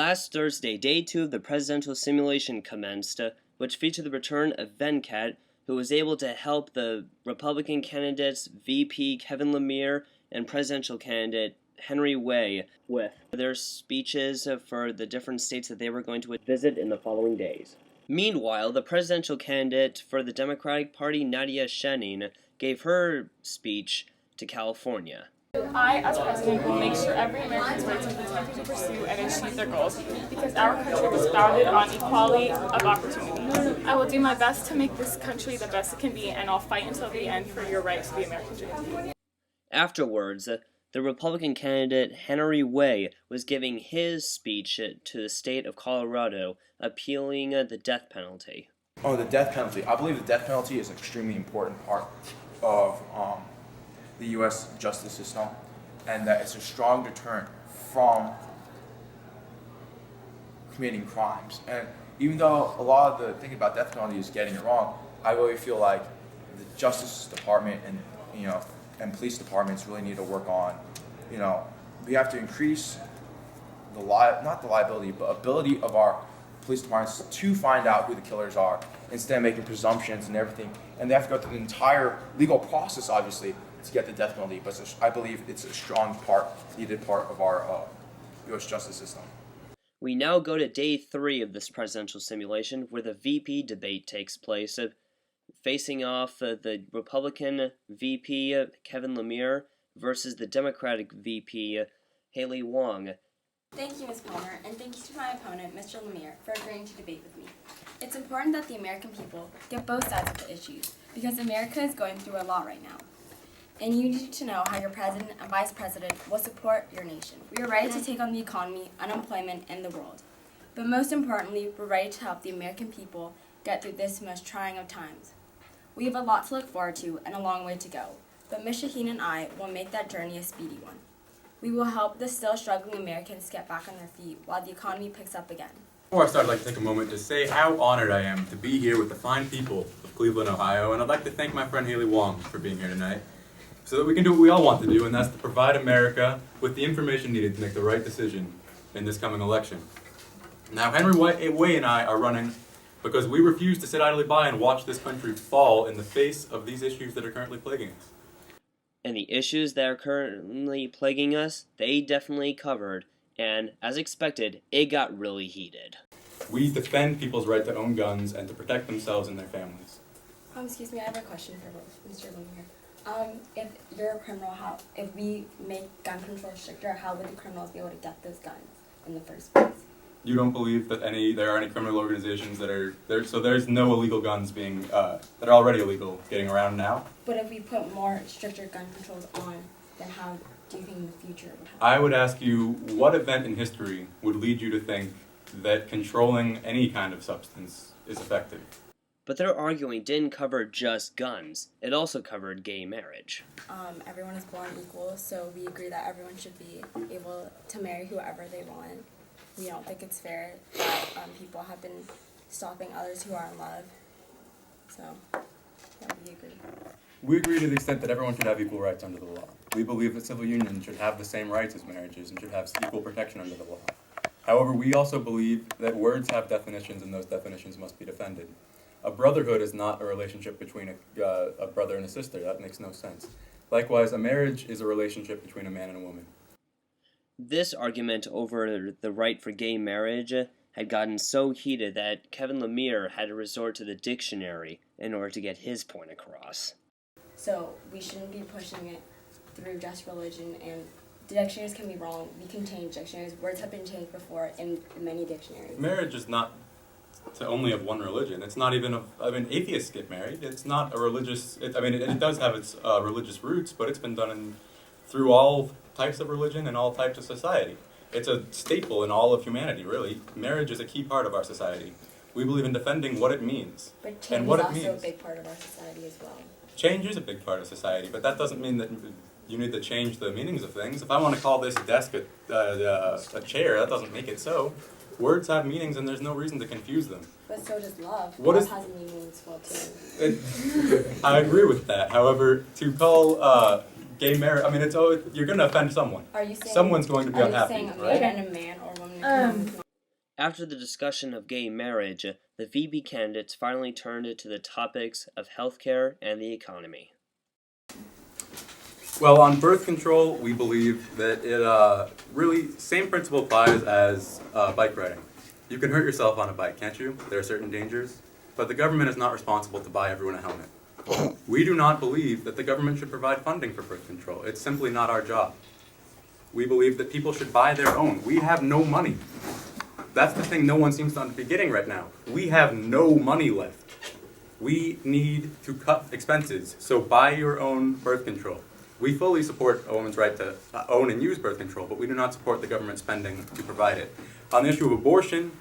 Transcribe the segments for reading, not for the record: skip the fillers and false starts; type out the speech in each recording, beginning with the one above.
Last Thursday, day 2 of the presidential simulation commenced, which featured the return of Venkat, who was able to help the Republican candidates VP Kevin Lemire and presidential candidate Henry Wei with their speeches for the different states that they were going to visit in the following days. Meanwhile, the presidential candidate for the Democratic Party, Nadia Shenin, gave her speech to California. I, as president, will make sure every American's rights are protected to pursue and achieve their goals, because our country was founded on equality of opportunity. I will do my best to make this country the best it can be, and I'll fight until the end for your right to the American dream. Afterwards, the Republican candidate Henry Wei was giving his speech to the state of Colorado, appealing the death penalty. Oh, the death penalty. I believe the death penalty is an extremely important part of the U.S. justice system, and that it's a strong deterrent from committing crimes. And even though a lot of the thing about death penalty is getting it wrong, I really feel like the Justice Department and police departments really need to work on, we have to increase not the liability, but ability of our police departments to find out who the killers are, instead of making presumptions and everything. And they have to go through the entire legal process, obviously, to get the death penalty. But I believe it's a strong needed part of our U.S. justice system. We now go to day 3 of this presidential simulation, where the VP debate takes place, facing off the Republican VP Kevin Lemire versus the Democratic VP Haley Wong. Thank you, Ms. Palmer, and thank you to my opponent, Mr. Lemire, for agreeing to debate with me. It's important that the American people get both sides of the issues, because America is going through a lot right now. And you need to know how your president and vice president will support your nation. We are ready to take on the economy, unemployment, and the world. But most importantly, we're ready to help the American people get through this most trying of times. We have a lot to look forward to and a long way to go, but Ms. Shaheen and I will make that journey a speedy one. We will help the still struggling Americans get back on their feet while the economy picks up again. Before I start, I'd like to take a moment to say how honored I am to be here with the fine people of Cleveland, Ohio, and I'd like to thank my friend Haley Wong for being here tonight, so that we can do what we all want to do, and that's to provide America with the information needed to make the right decision in this coming election. Now, Henry Wei and I are running because we refuse to sit idly by and watch this country fall in the face of these issues that are currently plaguing us. And the issues that are currently plaguing us, they definitely covered, and as expected, it got really heated. We defend people's right to own guns and to protect themselves and their families. Excuse me, I have a question for Mr. Lemire. If you're a criminal, if we make gun control stricter, how would the criminals be able to get those guns in the first place? You don't believe that there are any criminal organizations that are there, so there's no illegal guns being that are already illegal getting around now? But if we put more stricter gun controls on, then how do you think in the future it would happen? I would ask you, what event in history would lead you to think that controlling any kind of substance is effective? But their arguing didn't cover just guns. It also covered gay marriage. Everyone is born equal, so we agree that everyone should be able to marry whoever they want. We don't think it's fair that people have been stopping others who are in love. So, yeah, we agree. We agree to the extent that everyone should have equal rights under the law. We believe that civil unions should have the same rights as marriages and should have equal protection under the law. However, we also believe that words have definitions and those definitions must be defended. A brotherhood is not a relationship between a brother and a sister. That makes no sense. Likewise, a marriage is a relationship between a man and a woman. This argument over the right for gay marriage had gotten so heated that Kevin Lemire had to resort to the dictionary in order to get his point across. So we shouldn't be pushing it through just religion, and dictionaries can be wrong. We can change dictionaries. Words have been changed before in many dictionaries. Marriage is not to only of one religion. It's not even atheists get married. It's not a religious, it does have its religious roots, but it's been done through all types of religion and all types of society. It's a staple in all of humanity, really. Marriage is a key part of our society. We believe in defending what it means. But change and what is it also means. a big part of our society as well. Change is a big part of society, but that doesn't mean that you need to change the meanings of things. If I want to call this desk a chair, that doesn't make it so. Words have meanings, and there's no reason to confuse them. But so does love. What love has a meaning as well, too. I agree with that. However, to call gay marriage, you're going to offend someone. Are you saying someone's going to be unhappy, Are you saying right? a man or woman? After the discussion of gay marriage, the VP candidates finally turned to the topics of healthcare and the economy. Well, on birth control, we believe that it really, same principle applies as bike riding. You can hurt yourself on a bike, can't you? There are certain dangers, but the government is not responsible to buy everyone a helmet. We do not believe that the government should provide funding for birth control. It's simply not our job. We believe that people should buy their own. We have no money. That's the thing no one seems to be getting right now. We have no money left. We need to cut expenses, so buy your own birth control. We fully support a woman's right to own and use birth control, but we do not support the government spending to provide it. On the issue of abortion,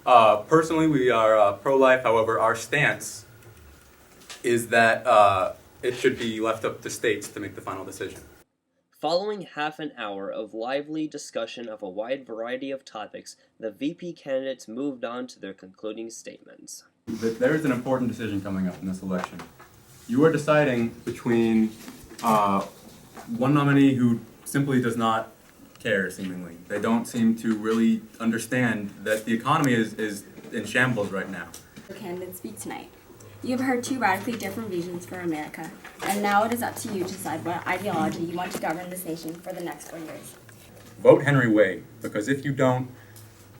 personally we are pro-life. However, our stance is that it should be left up to states to make the final decision. Following half an hour of lively discussion of a wide variety of topics, the VP candidates moved on to their concluding statements. There is an important decision coming up in this election. You are deciding between one nominee who simply does not care, seemingly. They don't seem to really understand that the economy is in shambles right now. The candidates speak tonight. You have heard two radically different visions for America, and now it is up to you to decide what ideology you want to govern this nation for the next 4 years. Vote Henry Way, because if you don't,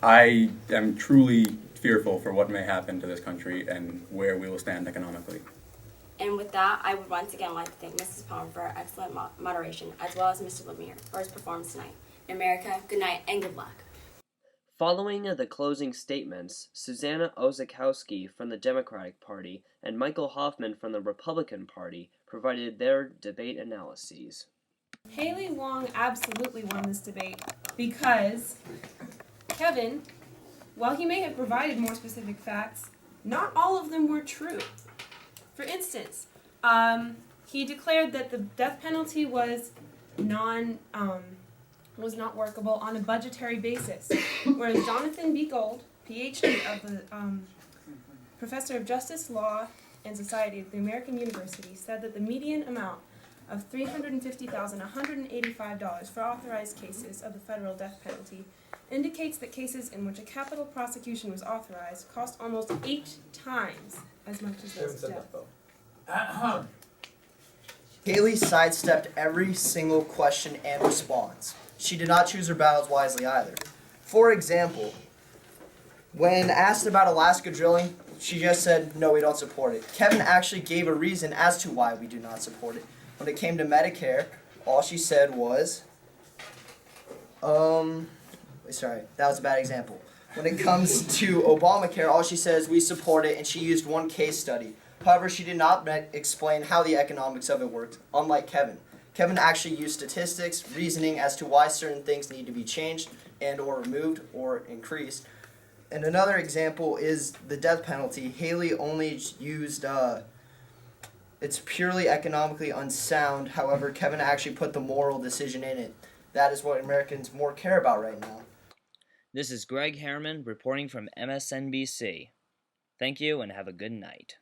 I am truly fearful for what may happen to this country and where we will stand economically. And with that, I would once again like to thank Mrs. Palmer for her excellent moderation, as well as Mr. Lemire for his performance tonight. America, good night and good luck. Following the closing statements, Susanna Ozakowski from the Democratic Party and Michael Hoffman from the Republican Party provided their debate analyses. Haley Wong absolutely won this debate because Kevin, while he may have provided more specific facts, not all of them were true. For instance, he declared that the death penalty was not workable on a budgetary basis, whereas Jonathan B. Gold, PhD of the professor of justice, law, and society at the American University, said that the median amount of $350,185 for authorized cases of the federal death penalty indicates that cases in which a capital prosecution was authorized cost almost 8 times as much as those death. Haley sidestepped every single question and response. She did not choose her battles wisely either. For example, when asked about Alaska drilling, she just said, no, we don't support it. Kevin actually gave a reason as to why we do not support it. When it came to Medicare, all she said was, sorry, that was a bad example. When it comes to Obamacare, all she says, we support it, and she used one case study. However, she did not explain how the economics of it worked, unlike Kevin. Kevin actually used statistics, reasoning as to why certain things need to be changed and or removed or increased. And another example is the death penalty. Haley only used, it's purely economically unsound. However, Kevin actually put the moral decision in it. That is what Americans more care about right now. This is Greg Harriman reporting from MSNBC. Thank you and have a good night.